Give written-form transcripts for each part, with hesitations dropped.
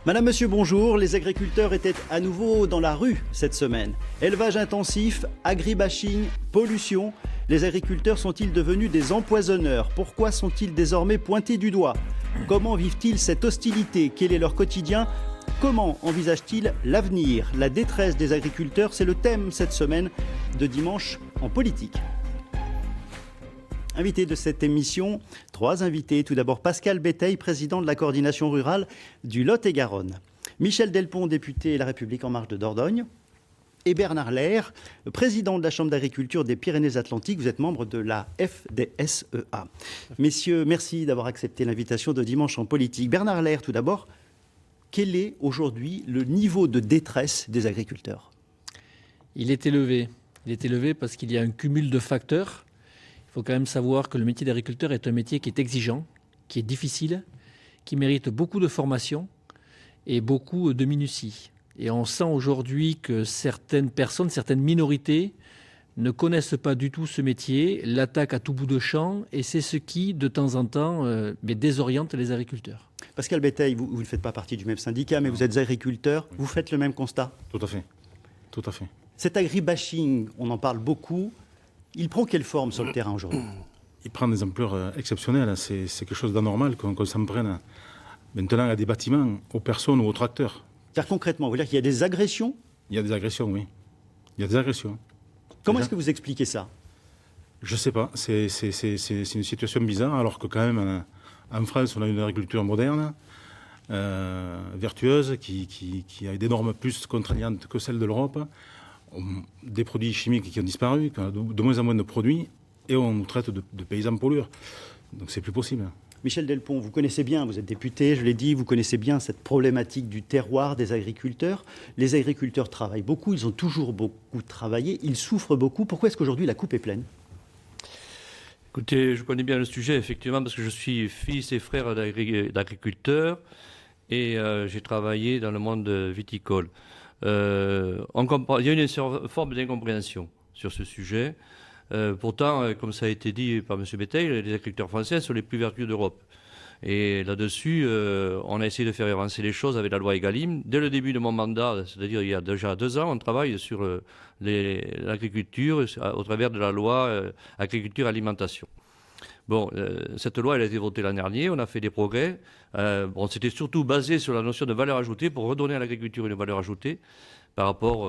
Madame, monsieur, bonjour. Les agriculteurs étaient à nouveau dans la rue cette semaine. Élevage intensif, agribashing, pollution. Les agriculteurs sont-ils devenus des empoisonneurs? Pourquoi sont-ils désormais pointés du doigt? Comment vivent-ils cette hostilité? Quel est leur quotidien? Comment envisagent-ils l'avenir? La détresse des agriculteurs, c'est le thème cette semaine de Dimanche en politique. Invité de cette émission, 3 invités. Tout d'abord Pascal Béteille, président de la coordination rurale du Lot-et-Garonne. Michel Delpont, député La République En Marche de Dordogne. Et Bernard Lerre, président de la Chambre d'agriculture des Pyrénées-Atlantiques. Vous êtes membre de la FDSEA. Messieurs, merci d'avoir accepté l'invitation de Dimanche en politique. Bernard Lerre, tout d'abord, quel est aujourd'hui le niveau de détresse des agriculteurs? Il est élevé. Il est élevé parce qu'il y a un cumul de facteurs. Il faut quand même savoir que le métier d'agriculteur est un métier qui est exigeant, qui est difficile, qui mérite beaucoup de formation et beaucoup de minutie. Et on sent aujourd'hui que certaines personnes, certaines minorités ne connaissent pas du tout ce métier, l'attaquent à tout bout de champ, et c'est ce qui, de temps en temps, désoriente les agriculteurs. Pascal Béteille, vous ne faites pas partie du même syndicat, mais vous êtes agriculteur. Vous faites le même constat? Tout à fait. Tout à fait. Cet agribashing, on en parle beaucoup. Il prend quelle forme sur le terrain aujourd'hui? Il prend des ampleurs exceptionnelles. C'est quelque chose d'anormal qu'on s'en prenne maintenant à des bâtiments, aux personnes ou aux tracteurs. C'est-à-dire concrètement, vous voulez dire qu'il y a des agressions? Il y a des agressions, oui. Il y a des agressions. Comment est-ce que vous expliquez ça? Je ne sais pas. C'est une situation bizarre, alors que quand même, en France, on a une agriculture moderne, vertueuse, qui a des normes plus contraignantes que celles de l'Europe. Des produits chimiques qui ont disparu, de moins en moins de produits, et on nous traite de paysans pollueurs. Donc c'est plus possible. Michel Delpont, vous connaissez bien, vous êtes député, je l'ai dit, vous connaissez bien cette problématique du terroir des agriculteurs. Les agriculteurs travaillent beaucoup, ils ont toujours beaucoup travaillé, ils souffrent beaucoup. Pourquoi est-ce qu'aujourd'hui la coupe est pleine? Écoutez, je connais bien le sujet, effectivement, parce que je suis fils et frère d'agriculteurs et j'ai travaillé dans le monde viticole. Il y a une forme d'incompréhension sur ce sujet. Pourtant, comme ça a été dit par M. Béteille, les agriculteurs français sont les plus vertueux d'Europe. Et là-dessus, on a essayé de faire avancer les choses avec la loi Egalim. Dès le début de mon mandat, c'est-à-dire il y a déjà 2 ans, on travaille sur l'agriculture au travers de la loi agriculture-alimentation. Bon, cette loi, elle a été votée l'an dernier, on a fait des progrès. C'était surtout basé sur la notion de valeur ajoutée pour redonner à l'agriculture une valeur ajoutée par rapport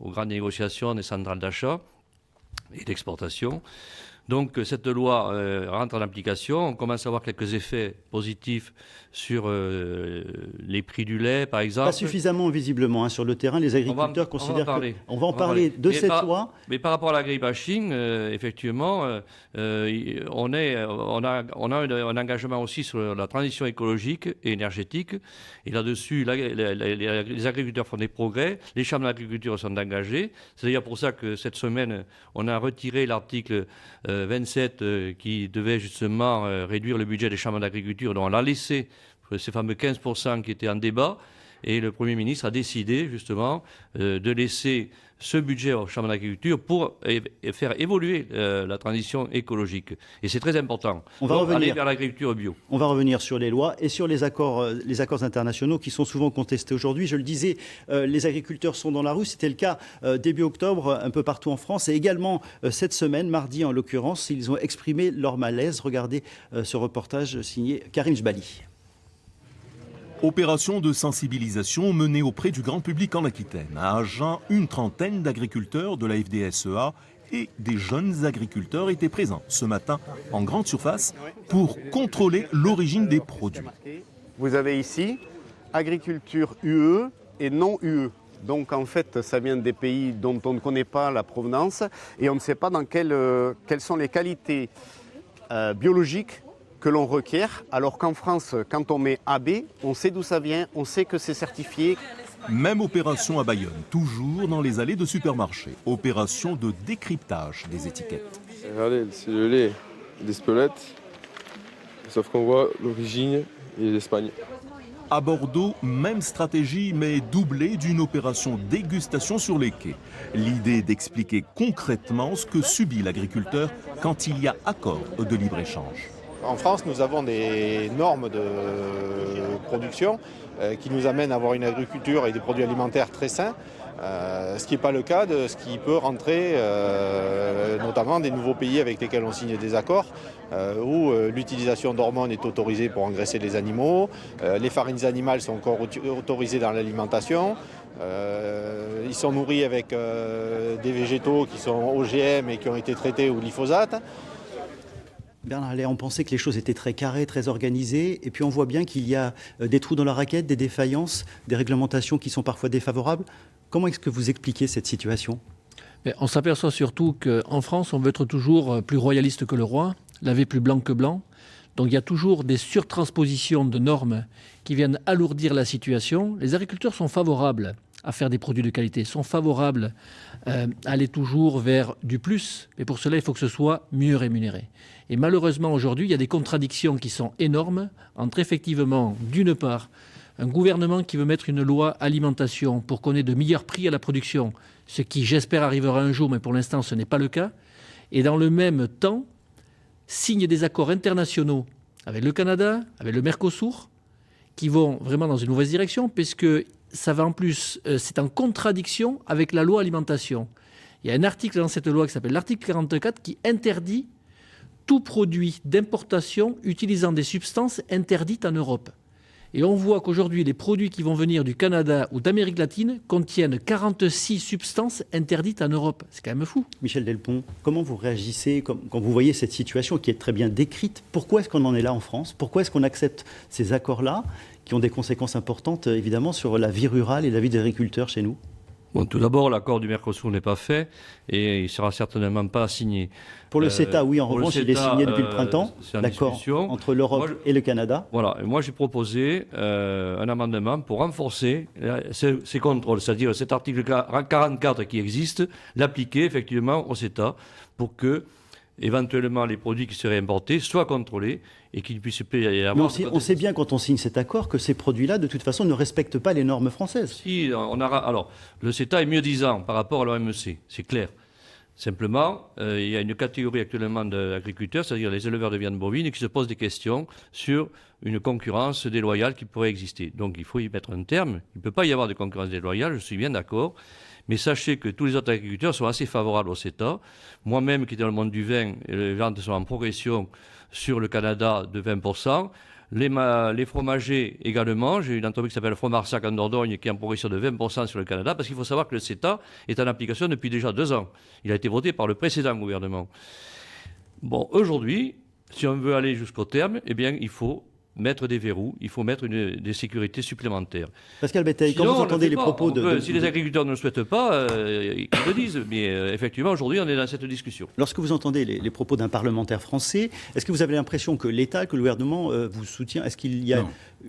aux grandes négociations des centrales d'achat et d'exportation. Donc cette loi rentre en application, on commence à avoir quelques effets positifs sur les prix du lait, par exemple. Pas suffisamment visiblement sur le terrain, les agriculteurs considèrent qu'on va en parler de cette loi. Mais par rapport à l'agribashing, effectivement, on a un engagement aussi sur la transition écologique et énergétique. Et là-dessus, les agriculteurs font des progrès, les chambres d'agriculture sont engagées. C'est d'ailleurs pour ça que cette semaine, on a retiré l'article 27 qui devait justement réduire le budget des chambres d'agriculture. Donc on l'a laissé, ces fameux 15% qui étaient en débat, et le Premier ministre a décidé justement de laisser ce budget aux chambres d'agriculture pour faire évoluer la transition écologique. Et c'est très important. On va revenir, aller vers l'agriculture bio. On va revenir sur les lois et sur les accords internationaux qui sont souvent contestés aujourd'hui. Je le disais, les agriculteurs sont dans la rue. C'était le cas début octobre un peu partout en France. Et également cette semaine, mardi en l'occurrence, ils ont exprimé leur malaise. Regardez ce reportage signé Karine Jbali. Opération de sensibilisation menée auprès du grand public en Aquitaine. À Agen, une trentaine d'agriculteurs de la FDSEA et des jeunes agriculteurs étaient présents ce matin en grande surface pour contrôler l'origine des produits. Vous avez ici agriculture UE et non UE. Donc en fait, ça vient des pays dont on ne connaît pas la provenance et on ne sait pas dans quelles sont les qualités biologiques que l'on requiert, alors qu'en France, quand on met AB, on sait d'où ça vient, on sait que c'est certifié. Même opération à Bayonne, toujours dans les allées de supermarchés. Opération de décryptage des étiquettes. Regardez, c'est le lait d'Espelette, sauf qu'on voit l'origine et l'Espagne. À Bordeaux, même stratégie, mais doublée d'une opération dégustation sur les quais. L'idée d'expliquer concrètement ce que subit l'agriculteur quand il y a accord de libre-échange. En France, nous avons des normes de production qui nous amènent à avoir une agriculture et des produits alimentaires très sains, ce qui n'est pas le cas de ce qui peut rentrer, notamment des nouveaux pays avec lesquels on signe des accords, où l'utilisation d'hormones est autorisée pour engraisser les animaux, les farines animales sont encore autorisées dans l'alimentation, ils sont nourris avec des végétaux qui sont OGM et qui ont été traités au glyphosate. Bernard Lehr, on pensait que les choses étaient très carrées, très organisées, et puis on voit bien qu'il y a des trous dans la raquette, des défaillances, des réglementations qui sont parfois défavorables. Comment est-ce que vous expliquez cette situation ? Mais on s'aperçoit surtout qu'en France, on veut être toujours plus royaliste que le roi, laver plus blanc que blanc. Donc il y a toujours des surtranspositions de normes qui viennent alourdir la situation. Les agriculteurs sont favorables à faire des produits de qualité, sont favorables à aller toujours vers du plus. Mais pour cela, il faut que ce soit mieux rémunéré. Et malheureusement, aujourd'hui, il y a des contradictions qui sont énormes entre effectivement, d'une part, un gouvernement qui veut mettre une loi alimentation pour qu'on ait de meilleurs prix à la production, ce qui, j'espère, arrivera un jour, mais pour l'instant, ce n'est pas le cas. Et dans le même temps, signe des accords internationaux avec le Canada, avec le Mercosur, qui vont vraiment dans une mauvaise direction, puisque ça va en plus, c'est en contradiction avec la loi alimentation. Il y a un article dans cette loi qui s'appelle l'article 44 qui interdit tout produit d'importation utilisant des substances interdites en Europe. Et on voit qu'aujourd'hui, les produits qui vont venir du Canada ou d'Amérique latine contiennent 46 substances interdites en Europe. C'est quand même fou. Michel Delpont, comment vous réagissez quand vous voyez cette situation qui est très bien décrite ? Pourquoi est-ce qu'on en est là en France ? Pourquoi est-ce qu'on accepte ces accords-là qui ont des conséquences importantes, évidemment, sur la vie rurale et la vie des agriculteurs chez nous ? Bon, tout d'abord, l'accord du Mercosur n'est pas fait et il ne sera certainement pas signé. Pour le CETA, oui, en revanche, il est signé depuis le printemps, l'accord discussion entre l'Europe et le Canada. Voilà, et moi j'ai proposé un amendement pour renforcer ces contrôles, c'est-à-dire cet article 44 qui existe, l'appliquer effectivement au CETA pour que éventuellement les produits qui seraient importés soient contrôlés et qu'il ne puisse pas y avoir... Mais on sait bien quand on signe cet accord que ces produits-là, de toute façon, ne respectent pas les normes françaises. Si, alors, le CETA est mieux disant par rapport à l'OMC, c'est clair. Simplement, il y a une catégorie actuellement d'agriculteurs, c'est-à-dire les éleveurs de viande bovine, qui se posent des questions sur une concurrence déloyale qui pourrait exister. Donc il faut y mettre un terme. Il ne peut pas y avoir de concurrence déloyale, je suis bien d'accord. Mais sachez que tous les autres agriculteurs sont assez favorables au CETA. Moi-même, qui étais dans le monde du vin, les ventes sont en progression sur le Canada de 20%. Les fromagers également. J'ai une entreprise qui s'appelle Fromarsac en Dordogne qui est en progression de 20% sur le Canada, parce qu'il faut savoir que le CETA est en application depuis déjà 2 ans. Il a été voté par le précédent gouvernement. Bon, aujourd'hui, si on veut aller jusqu'au terme, eh bien, il faut mettre des verrous, il faut mettre des sécurités supplémentaires. Pascal Béteille, quand vous entendez les propos si les agriculteurs ne le souhaitent pas, ils le disent. Mais effectivement, aujourd'hui, on est dans cette discussion. Lorsque vous entendez les propos d'un parlementaire français, est-ce que vous avez l'impression que l'État, que le gouvernement vous soutient ? Est-ce qu'il y a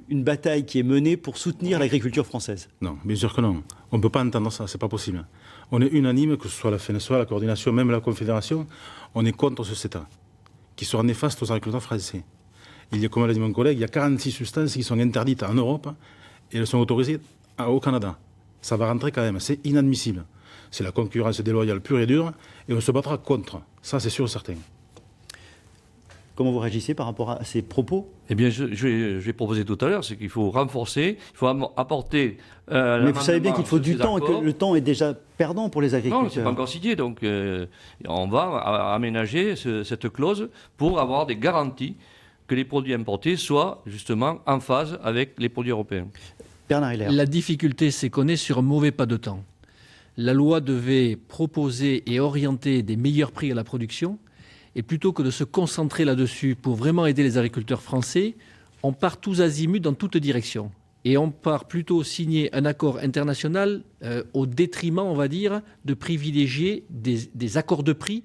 une bataille qui est menée pour soutenir l'agriculture française ? Non, bien sûr que non. On ne peut pas entendre ça, c'est pas possible. On est unanime, que ce soit la FNSEA, la coordination, même la Confédération, on est contre ce CETA, qui sera néfaste aux agriculteurs français. Il y a, comme l'a dit mon collègue, il y a 46 substances qui sont interdites en Europe et elles sont autorisées au Canada. Ça va rentrer quand même, c'est inadmissible. C'est la concurrence déloyale pure et dure et on se battra contre. Ça, c'est sûr et certain. Comment vous réagissez par rapport à ces propos ? Eh bien, je vais proposer tout à l'heure, c'est qu'il faut renforcer, il faut apporter... Mais vous savez bien qu'il faut du temps et que le temps est déjà perdant pour les agriculteurs. Non, c'est pas encore signé, donc on va aménager cette clause pour avoir des garanties que les produits importés soient justement en phase avec les produits européens. Bernard Heller. La difficulté, c'est qu'on est sur un mauvais pas de temps. La loi devait proposer et orienter des meilleurs prix à la production, et plutôt que de se concentrer là-dessus pour vraiment aider les agriculteurs français, on part tous azimuts dans toutes directions. Et on part plutôt signer un accord international au détriment, on va dire, de privilégier des accords de prix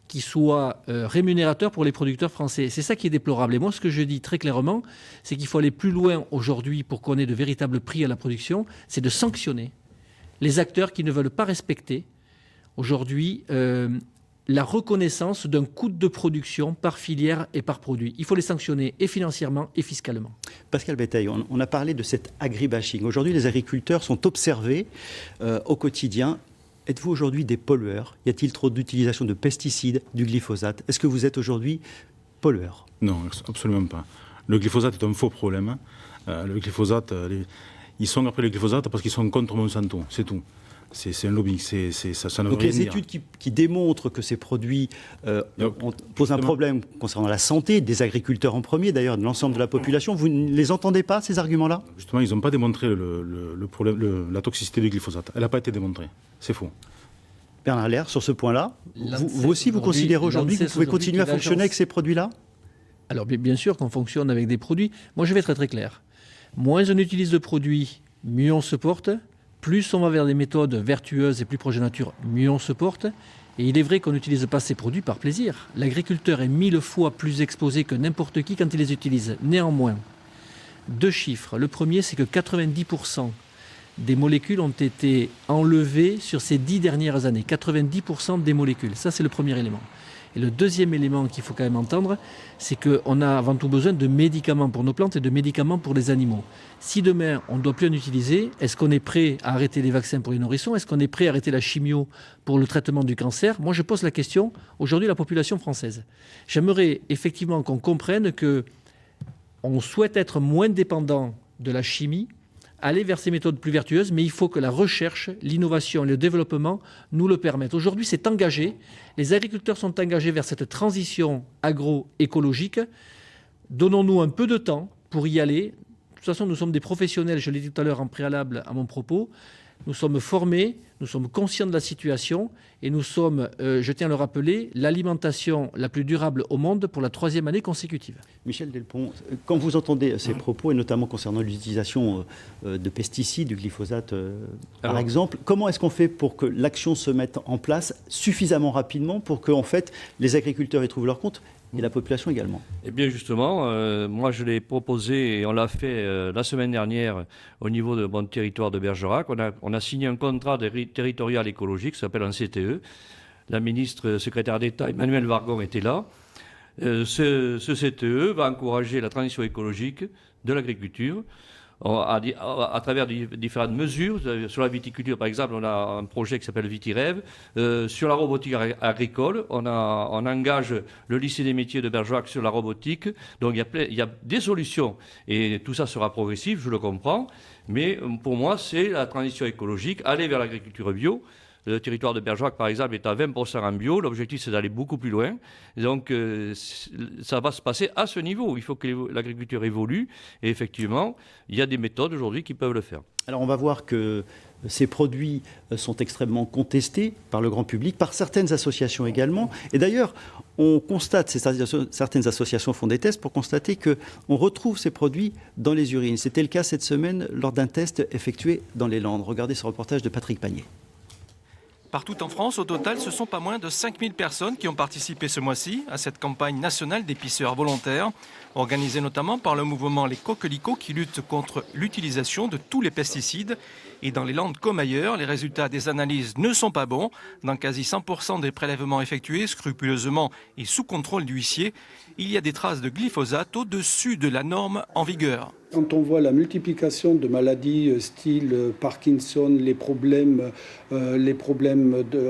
qui soient rémunérateurs pour les producteurs français. C'est ça qui est déplorable. Et moi, ce que je dis très clairement, c'est qu'il faut aller plus loin aujourd'hui pour qu'on ait de véritables prix à la production, c'est de sanctionner les acteurs qui ne veulent pas respecter aujourd'hui la reconnaissance d'un coût de production par filière et par produit. Il faut les sanctionner et financièrement et fiscalement. Pascal Béteille, on a parlé de cet agribashing. Aujourd'hui, les agriculteurs sont observés au quotidien. Êtes-vous aujourd'hui des pollueurs ? Y a-t-il trop d'utilisation de pesticides, du glyphosate ? Est-ce que vous êtes aujourd'hui pollueur. Non, absolument pas. Le glyphosate est un faux problème. Le glyphosate, ils sont après le glyphosate parce qu'ils sont contre Monsanto, c'est tout. C'est un lobby, ça ne veut Donc rien les dire. études qui démontrent que ces produits posent un problème concernant la santé des agriculteurs en premier, d'ailleurs de l'ensemble de la population, vous ne les entendez pas, ces arguments-là? Justement, ils n'ont pas démontré le problème, la toxicité du glyphosate. Elle n'a pas été démontrée. C'est faux. Bernard Lehr, sur ce point-là, vous aussi, vous considérez aujourd'hui que vous pouvez continuer à fonctionner avec ces produits-là? Alors bien sûr qu'on fonctionne avec des produits. Moi, je vais être très clair. Moins on utilise de produits, mieux on se porte. Plus on va vers des méthodes vertueuses et plus proches de la nature, mieux on se porte. Et il est vrai qu'on n'utilise pas ces produits par plaisir. L'agriculteur est 1000 fois plus exposé que n'importe qui quand il les utilise. Néanmoins, 2 chiffres. Le premier, c'est que 90% des molécules ont été enlevées sur ces 10 dernières années. 90% des molécules. Ça, c'est le premier élément. Et le deuxième élément qu'il faut quand même entendre, c'est qu'on a avant tout besoin de médicaments pour nos plantes et de médicaments pour les animaux. Si demain, on ne doit plus en utiliser, est-ce qu'on est prêt à arrêter les vaccins pour les nourrissons? Est-ce qu'on est prêt à arrêter la chimio pour le traitement du cancer? Moi, je pose la question, aujourd'hui, la population française. J'aimerais effectivement qu'on comprenne qu'on souhaite être moins dépendant de la chimie, aller vers ces méthodes plus vertueuses, mais il faut que la recherche, l'innovation et le développement nous le permettent. Aujourd'hui, c'est engagé. Les agriculteurs sont engagés vers cette transition agroécologique. Donnons-nous un peu de temps pour y aller. De toute façon, nous sommes des professionnels, je l'ai dit tout à l'heure en préalable à mon propos. Nous sommes formés, nous sommes conscients de la situation et nous sommes, je tiens à le rappeler, l'alimentation la plus durable au monde pour la 3e année consécutive. Michel Delpont, quand vous entendez ces propos, et notamment concernant l'utilisation de pesticides, du glyphosate par exemple, comment est-ce qu'on fait pour que l'action se mette en place suffisamment rapidement pour que en fait, les agriculteurs y trouvent leur compte et la population également? Eh bien justement, moi je l'ai proposé et on l'a fait la semaine dernière au niveau de mon territoire de Bergerac. On a signé un contrat territorial écologique qui s'appelle un CTE. La ministre secrétaire d'État Emmanuelle Wargon était là. Ce CTE va encourager la transition écologique de l'agriculture à travers différentes mesures. Sur la viticulture, par exemple, on a un projet qui s'appelle VitiRêve. Sur la robotique agricole, on engage le lycée des métiers de Bergerac sur la robotique. Donc il y a des solutions. Et tout ça sera progressif, je le comprends. Mais pour moi, c'est la transition écologique, aller vers l'agriculture bio. Le territoire de Bergerac, par exemple, est à 20% en bio. L'objectif, c'est d'aller beaucoup plus loin. Et donc, ça va se passer à ce niveau. Il faut que l'agriculture évolue. Et effectivement, il y a des méthodes aujourd'hui qui peuvent le faire. Alors, on va voir que ces produits sont extrêmement contestés par le grand public, par certaines associations également. Et d'ailleurs, on constate, certaines associations font des tests pour constater qu'on retrouve ces produits dans les urines. C'était le cas cette semaine lors d'un test effectué dans les Landes. Regardez ce reportage de Patrick Pagné. Partout en France, au total, ce sont pas moins de 5000 personnes qui ont participé ce mois-ci à cette campagne nationale d'épiceurs volontaires, organisée notamment par le mouvement Les Coquelicots qui lutte contre l'utilisation de tous les pesticides. Et dans les Landes comme ailleurs, les résultats des analyses ne sont pas bons. Dans quasi 100% des prélèvements effectués, scrupuleusement et sous contrôle d'huissier, il y a des traces de glyphosate au-dessus de la norme en vigueur. Quand on voit la multiplication de maladies style Parkinson, les problèmes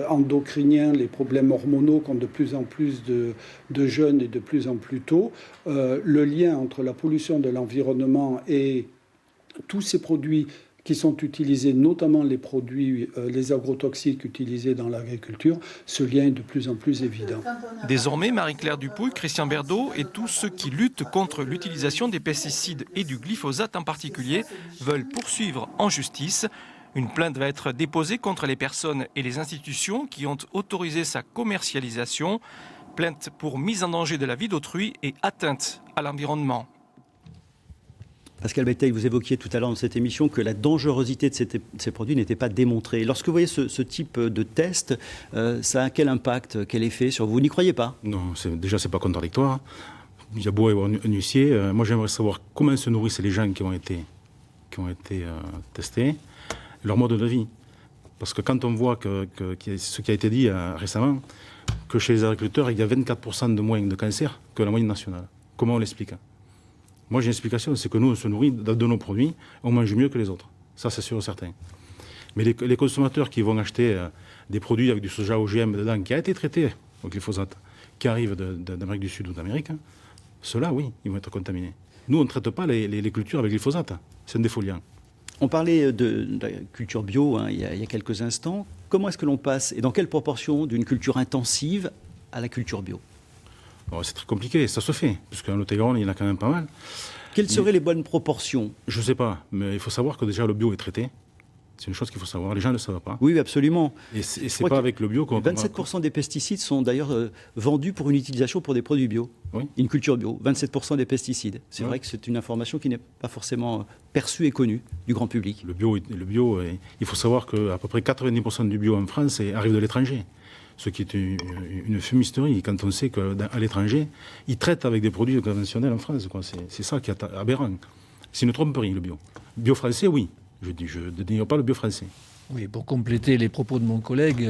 endocriniens, les problèmes hormonaux qu'ont de plus en plus de jeunes et de plus en plus tôt, le lien entre la pollution de l'environnement et tous ces produits qui sont utilisés, notamment les produits, les agrotoxiques utilisés dans l'agriculture, ce lien est de plus en plus évident. Désormais, Marie-Claire Dupouille, Christian Berdo et tous ceux qui luttent contre l'utilisation des pesticides et du glyphosate en particulier veulent poursuivre en justice. Une plainte va être déposée contre les personnes et les institutions qui ont autorisé sa commercialisation. Plainte pour mise en danger de la vie d'autrui et atteinte à l'environnement. Pascal Béteille, vous évoquiez tout à l'heure dans cette émission que la dangerosité de ces produits n'était pas démontrée. Lorsque vous voyez ce type de test, ça a quel impact, quel effet sur vous? Vous n'y croyez pas? Non, déjà, c'est pas contradictoire. Il y a beau y avoir un huissier. Moi, j'aimerais savoir comment se nourrissent les gens qui ont été testés, leur mode de vie. Parce que quand on voit ce qui a été dit récemment, que chez les agriculteurs, il y a 24% de moins de cancer que la moyenne nationale. Comment on l'explique? Moi, j'ai une explication, c'est que nous, on se nourrit de nos produits, on mange mieux que les autres. Ça, c'est sûr et certain. Mais les consommateurs qui vont acheter des produits avec du soja OGM dedans, qui a été traité au glyphosate, qui arrivent d'Amérique du Sud ou d'Amérique, ceux-là, oui, ils vont être contaminés. Nous, on ne traite pas les cultures avec glyphosate. C'est un défoliant. On parlait de la culture bio il y a quelques instants. Comment est-ce que l'on passe, et dans quelle proportion, d'une culture intensive à la culture bio? C'est très compliqué, ça se fait, parce qu'en Lot-et-Garonne, il y en a quand même pas mal. Quelles seraient les bonnes proportions? Je ne sais pas, mais il faut savoir que déjà le bio est traité. C'est une chose qu'il faut savoir, les gens ne le savent pas. Oui, absolument. Et c'est pas avec le bio qu'on... 27% des pesticides sont d'ailleurs vendus pour une utilisation pour des produits bio. Oui. Une culture bio, 27% des pesticides. C'est vrai que c'est une information qui n'est pas forcément perçue et connue du grand public. Le bio, il faut savoir qu'à peu près 90% du bio en France arrive de l'étranger. Ce qui est une fumisterie quand on sait qu'à l'étranger, ils traitent avec des produits conventionnels en France. C'est ça qui est aberrant. C'est une tromperie, le bio. Bio français, oui. Je ne dénigre pas le bio français. Oui, pour compléter les propos de mon collègue,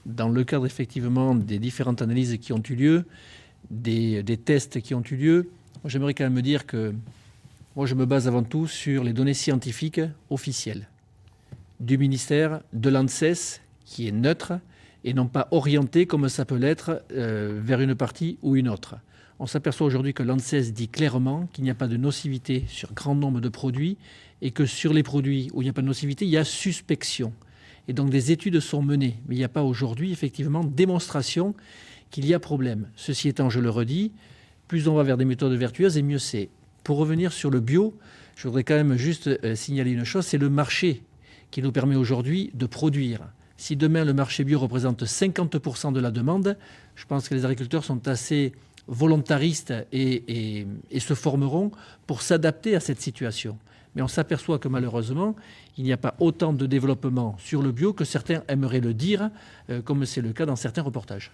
dans le cadre effectivement des différentes analyses qui ont eu lieu, des tests qui ont eu lieu, j'aimerais quand même me dire que moi je me base avant tout sur les données scientifiques officielles du ministère, de l'ANSES, qui est neutre et non pas orienté comme ça peut l'être vers une partie ou une autre. On s'aperçoit aujourd'hui que l'ANSES dit clairement qu'il n'y a pas de nocivité sur grand nombre de produits et que sur les produits où il n'y a pas de nocivité, il y a suspicion. Et donc des études sont menées, mais il n'y a pas aujourd'hui effectivement démonstration qu'il y a problème. Ceci étant, je le redis, plus on va vers des méthodes vertueuses et mieux c'est. Pour revenir sur le bio, je voudrais quand même juste signaler une chose, c'est le marché qui nous permet aujourd'hui de produire. Si demain le marché bio représente 50% de la demande, je pense que les agriculteurs sont assez volontaristes et se formeront pour s'adapter à cette situation. Mais on s'aperçoit que malheureusement, il n'y a pas autant de développement sur le bio que certains aimeraient le dire, comme c'est le cas dans certains reportages.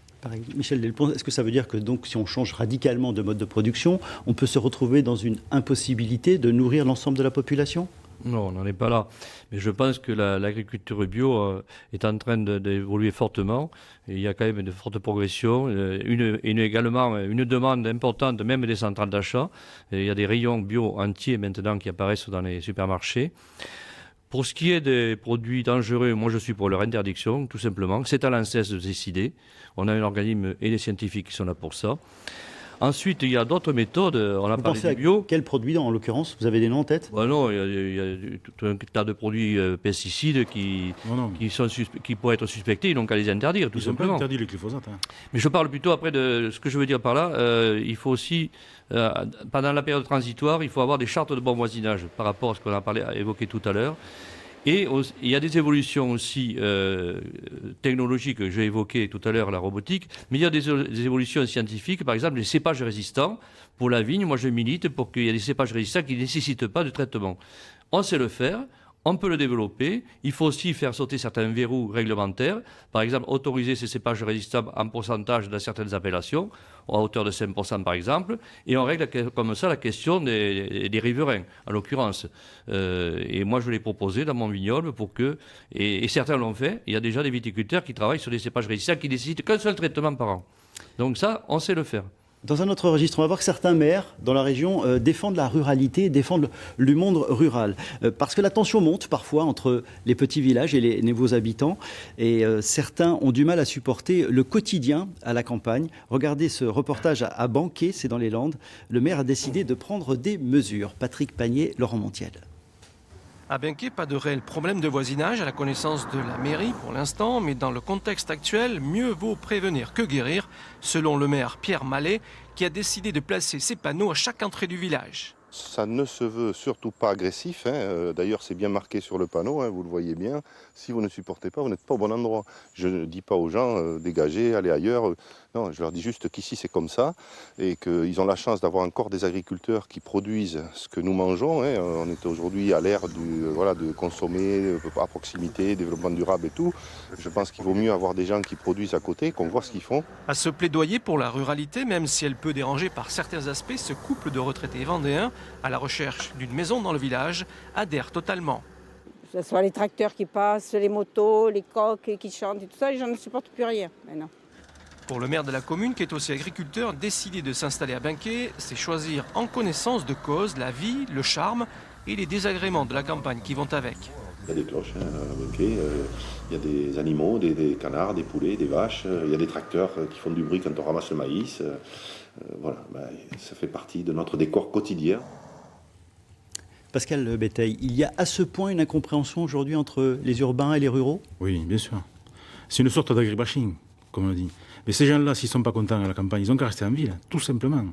Michel Delpont, est-ce que ça veut dire que donc, si on change radicalement de mode de production, on peut se retrouver dans une impossibilité de nourrir l'ensemble de la population ? Non, on n'en est pas là. Mais je pense que l'agriculture bio est en train d'évoluer fortement. Et il y a quand même de fortes progressions. Également une demande importante, même des centrales d'achat. Il y a des rayons bio entiers maintenant qui apparaissent dans les supermarchés. Pour ce qui est des produits dangereux, moi je suis pour leur interdiction, tout simplement. C'est à l'ANSES de décider. On a un organisme et des scientifiques qui sont là pour ça. Ensuite, il y a d'autres méthodes. On a parlé du bio. Quels produits, en l'occurrence? Vous avez des noms en tête? Non, il y a tout un tas de produits pesticides qui pourraient être suspectés. Ils n'ont qu'à les interdire, tout simplement. Ils ont pas interdit les glyphosates. Mais je parle plutôt après de ce que je veux dire par là. Il faut aussi, pendant la période transitoire, il faut avoir des chartes de bon voisinage par rapport à ce qu'on a évoqué tout à l'heure. Et il y a des évolutions aussi technologiques, j'ai évoqué tout à l'heure la robotique, mais il y a des évolutions scientifiques, par exemple les cépages résistants. Pour la vigne, moi je milite pour qu'il y ait des cépages résistants qui ne nécessitent pas de traitement. On sait le faire. On peut le développer. Il faut aussi faire sauter certains verrous réglementaires. Par exemple, autoriser ces cépages résistants en pourcentage dans certaines appellations, à hauteur de 5% par exemple. Et on règle comme ça la question des riverains, en l'occurrence. Et moi, je l'ai proposé dans mon vignoble pour que... Et certains l'ont fait. Il y a déjà des viticulteurs qui travaillent sur des cépages résistants qui ne nécessitent qu'un seul traitement par an. Donc ça, on sait le faire. Dans un autre registre, on va voir que certains maires dans la région défendent la ruralité, défendent le monde rural. Parce que la tension monte parfois entre les petits villages et les nouveaux habitants. Et certains ont du mal à supporter le quotidien à la campagne. Regardez ce reportage à Banquet, c'est dans les Landes. Le maire a décidé de prendre des mesures. Patrick Pagné, Laurent Montiel. À Benquet, pas de réel problème de voisinage à la connaissance de la mairie pour l'instant, mais dans le contexte actuel, mieux vaut prévenir que guérir, selon le maire Pierre Mallet, qui a décidé de placer ses panneaux à chaque entrée du village. Ça ne se veut surtout pas agressif. D'ailleurs, c'est bien marqué sur le panneau, vous le voyez bien. Si vous ne supportez pas, vous n'êtes pas au bon endroit. Je ne dis pas aux gens, dégagez, allez ailleurs. Non, je leur dis juste qu'ici, c'est comme ça. Et qu'ils ont la chance d'avoir encore des agriculteurs qui produisent ce que nous mangeons. On est aujourd'hui à l'ère de consommer à proximité, développement durable et tout. Je pense qu'il vaut mieux avoir des gens qui produisent à côté, qu'on voit ce qu'ils font. À ce plaidoyer pour la ruralité, même si elle peut déranger par certains aspects, ce couple de retraités vendéens, à la recherche d'une maison dans le village, adhère totalement. Que ce soit les tracteurs qui passent, les motos, les coqs qui chantent et tout ça, les gens ne supportent plus rien maintenant. Pour le maire de la commune, qui est aussi agriculteur, décider de s'installer à Benquet, c'est choisir en connaissance de cause la vie, le charme et les désagréments de la campagne qui vont avec. Il y a des cloches, il y a des animaux, des canards, des poulets, des vaches, il y a des tracteurs qui font du bruit quand on ramasse le maïs. Voilà, ça fait partie de notre décor quotidien. Pascal Béteille, il y a à ce point une incompréhension aujourd'hui entre les urbains et les ruraux? Oui, bien sûr. C'est une sorte d'agribashing, comme on dit. Mais ces gens-là, s'ils ne sont pas contents à la campagne, ils n'ont qu'à rester en ville, tout simplement.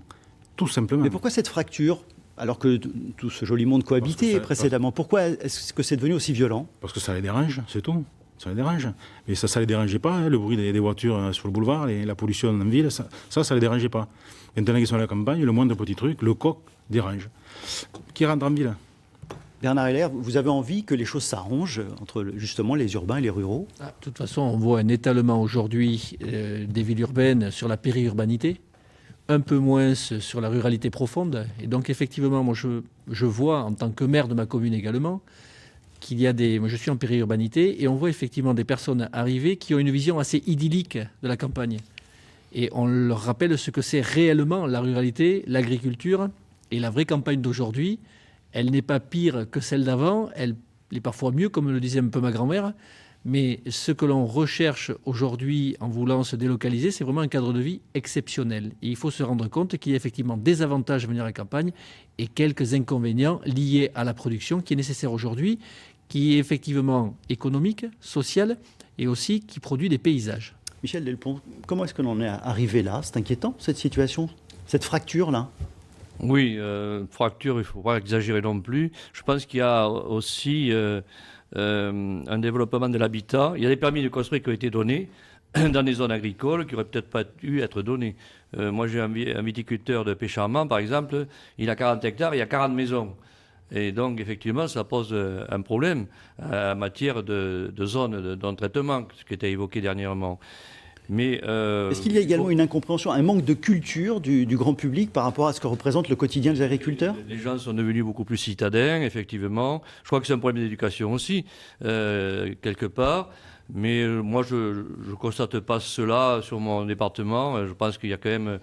Tout simplement. Mais pourquoi cette fracture, alors que tout ce joli monde cohabitait précédemment? Pourquoi est-ce que c'est devenu aussi violent? Parce que ça les dérange, c'est tout. Ça les dérange. Mais ça ne les dérangeait pas, hein, le bruit des voitures sur le boulevard, la pollution en ville, ça ne les dérangeait pas. Maintenant qu'ils sont à la campagne, le moindre petit truc, le coq dérange. Qui rentre en ville? Bernard Heller, vous avez envie que les choses s'arrangent entre justement les urbains et les ruraux? De toute façon, on voit un étalement aujourd'hui des villes urbaines sur la périurbanité, un peu moins sur la ruralité profonde. Et donc effectivement, moi je vois en tant que maire de ma commune également qu'il y a moi je suis en périurbanité et on voit effectivement des personnes arriver qui ont une vision assez idyllique de la campagne. Et on leur rappelle ce que c'est réellement la ruralité, l'agriculture et la vraie campagne d'aujourd'hui. Elle n'est pas pire que celle d'avant, elle est parfois mieux, comme le disait un peu ma grand-mère, mais ce que l'on recherche aujourd'hui en voulant se délocaliser, c'est vraiment un cadre de vie exceptionnel. Et il faut se rendre compte qu'il y a effectivement des avantages à venir à la campagne et quelques inconvénients liés à la production qui est nécessaire aujourd'hui, qui est effectivement économique, sociale et aussi qui produit des paysages. Michel Delpont, comment est-ce que l'on est arrivé là? C'est inquiétant, cette situation, cette fracture-là? Oui, fracture, il ne faut pas exagérer non plus. Je pense qu'il y a aussi un développement de l'habitat. Il y a des permis de construire qui ont été donnés dans des zones agricoles qui n'auraient peut-être pas dû être donnés. Moi, j'ai un viticulteur de Pécharmant, par exemple. Il a 40 hectares, il y a 40 maisons. Et donc, effectivement, ça pose un problème en matière de zone de traitement, ce qui était évoqué dernièrement. Est-ce qu'il y a également une incompréhension, un manque de culture du grand public par rapport à ce que représente le quotidien des agriculteurs? Les gens sont devenus beaucoup plus citadins, effectivement. Je crois que c'est un problème d'éducation aussi, quelque part. Mais moi, je ne constate pas cela sur mon département. Je pense qu'il y a quand même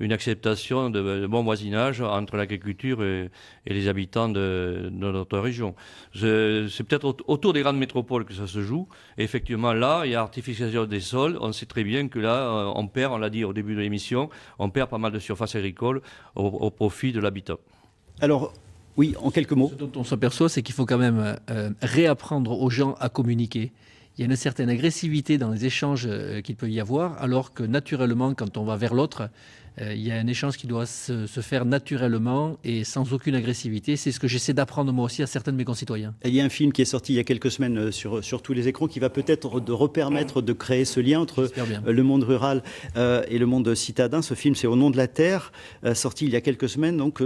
une acceptation de bon voisinage entre l'agriculture et les habitants de notre région. C'est peut-être autour des grandes métropoles que ça se joue. Et effectivement, là, il y a artificialisation des sols. On sait très bien que là, on perd, on l'a dit au début de l'émission, on perd pas mal de surface agricole au profit de l'habitat. Alors, oui, en quelques mots. Ce dont on s'aperçoit, c'est qu'il faut quand même réapprendre aux gens à communiquer. Il y a une certaine agressivité dans les échanges qu'il peut y avoir, alors que naturellement, quand on va vers l'autre, il y a un échange qui doit se faire naturellement et sans aucune agressivité. C'est ce que j'essaie d'apprendre moi aussi à certains de mes concitoyens. Il y a un film qui est sorti il y a quelques semaines sur tous les écrans qui va peut-être repermettre de créer ce lien entre le monde rural et le monde citadin. Ce film, c'est Au nom de la terre, sorti il y a quelques semaines, donc,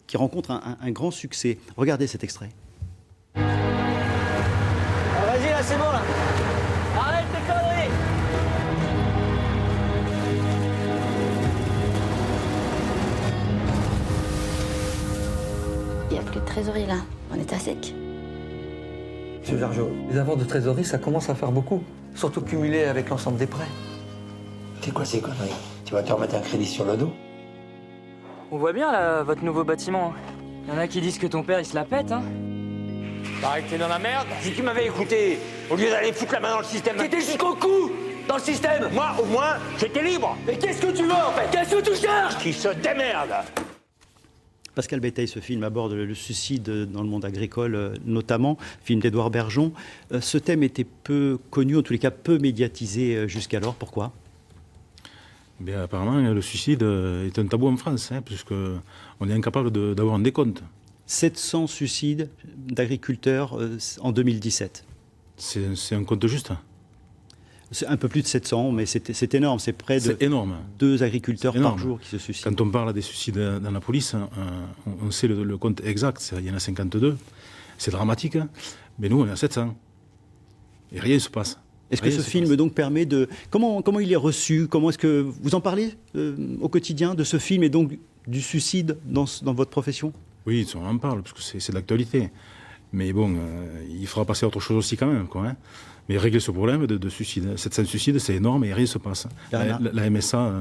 qui rencontre un grand succès. Regardez cet extrait. Vas-y, là, c'est bon, là. Arrête tes conneries. Il n'y a plus de trésorerie là, on est à sec. Monsieur Jargeau, les avances de trésorerie, ça commence à faire beaucoup. Surtout cumulé avec l'ensemble des prêts. C'est quoi ces conneries? Tu vas te remettre un crédit sur le dos? On voit bien, là, votre nouveau bâtiment. Il y en a qui disent que ton père, il se la pète, hein. Pareil que t'es dans la merde. Si tu m'avais écouté, au lieu d'aller foutre la main dans le système... T'étais jusqu'au cou dans le système. Moi, au moins, j'étais libre. Mais qu'est-ce que tu veux, en fait? Qu'est-ce que tu cherches? Qui se démerde. Pascal Béteille, ce film aborde le suicide dans le monde agricole, notamment, film d'Édouard Bergeon. Ce thème était peu connu, en tous les cas peu médiatisé jusqu'alors. Pourquoi? Bien, apparemment, le suicide est un tabou en France, puisqu'on est incapable d'avoir un décompte. 700 suicides d'agriculteurs en 2017. C'est un compte juste? C'est un peu plus de 700, mais c'est énorme. C'est près de énorme. 2 agriculteurs par jour qui se suicident. Quand on parle des suicides dans la police, on sait le compte exact. Il y en a 52. C'est dramatique, mais nous, on est à 700. Et rien ne se passe. Est-ce que ce film donc permet de... Comment il est reçu? Comment est-ce que vous en parlez au quotidien de ce film et donc du suicide dans votre profession? Oui, on en parle, parce que c'est de l'actualité. Mais bon, il faudra passer à autre chose aussi quand même, quoi. Mais régler ce problème de suicide, 700 suicides, c'est énorme et rien ne se passe. La MSA...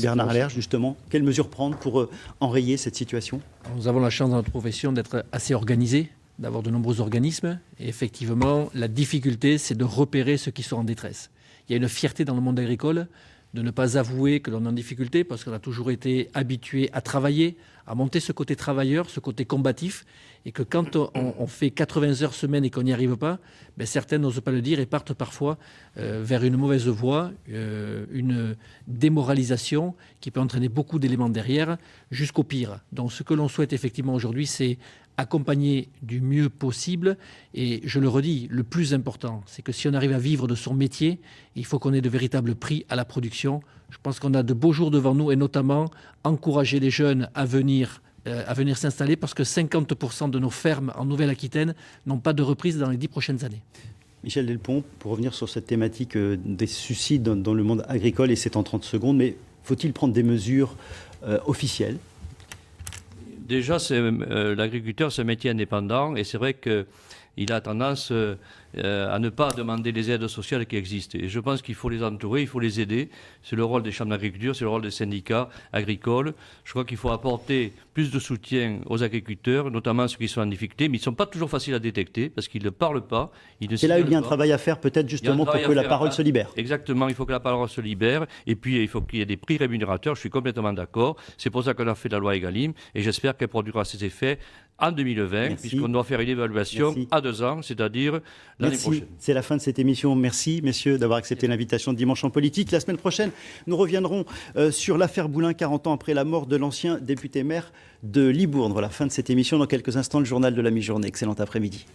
Bernard Heller, justement, quelles mesures prendre pour enrayer cette situation? Nous avons la chance dans notre profession d'être assez organisés. d'avoir de nombreux organismes. Et effectivement, la difficulté, c'est de repérer ceux qui sont en détresse. Il y a une fierté dans le monde agricole de ne pas avouer que l'on est en difficulté parce qu'on a toujours été habitué à travailler, à monter ce côté travailleur, ce côté combatif, et que quand on fait 80 heures semaine et qu'on n'y arrive pas, certains n'osent pas le dire et partent parfois vers une mauvaise voie, une démoralisation qui peut entraîner beaucoup d'éléments derrière, jusqu'au pire. Donc ce que l'on souhaite effectivement aujourd'hui, c'est accompagner du mieux possible. Et je le redis, le plus important, c'est que si on arrive à vivre de son métier, il faut qu'on ait de véritables prix à la production. Je pense qu'on a de beaux jours devant nous et notamment encourager les jeunes à venir s'installer parce que 50% de nos fermes en Nouvelle-Aquitaine n'ont pas de reprise dans les 10 prochaines années. Michel Delpont, pour revenir sur cette thématique des suicides dans le monde agricole, et c'est en 30 secondes, mais faut-il prendre des mesures officielles ? Déjà, l'agriculteur, c'est un métier indépendant et c'est vrai qu'il a tendance à ne pas demander les aides sociales qui existent. Et je pense qu'il faut les entourer, il faut les aider. C'est le rôle des chambres d'agriculture, c'est le rôle des syndicats agricoles. Je crois qu'il faut apporter plus de soutien aux agriculteurs, notamment ceux qui sont en difficulté, mais ils ne sont pas toujours faciles à détecter parce qu'ils ne parlent pas. C'est là où il y a un travail à faire peut-être justement pour que la parole se libère. Exactement, il faut que la parole se libère et puis il faut qu'il y ait des prix rémunérateurs, je suis complètement d'accord. C'est pour ça qu'on a fait la loi Egalim et j'espère qu'elle produira ses effets en 2020, puisqu'on doit faire une évaluation à 2 ans, c'est-à-dire l'année prochaine. C'est la fin de cette émission. Merci, messieurs, d'avoir accepté l'invitation de Dimanche en politique. La semaine prochaine, nous reviendrons sur l'affaire Boulin, 40 ans après la mort de l'ancien député-maire de Libourne. Voilà, fin de cette émission. Dans quelques instants, le journal de la mi-journée. Excellent après-midi.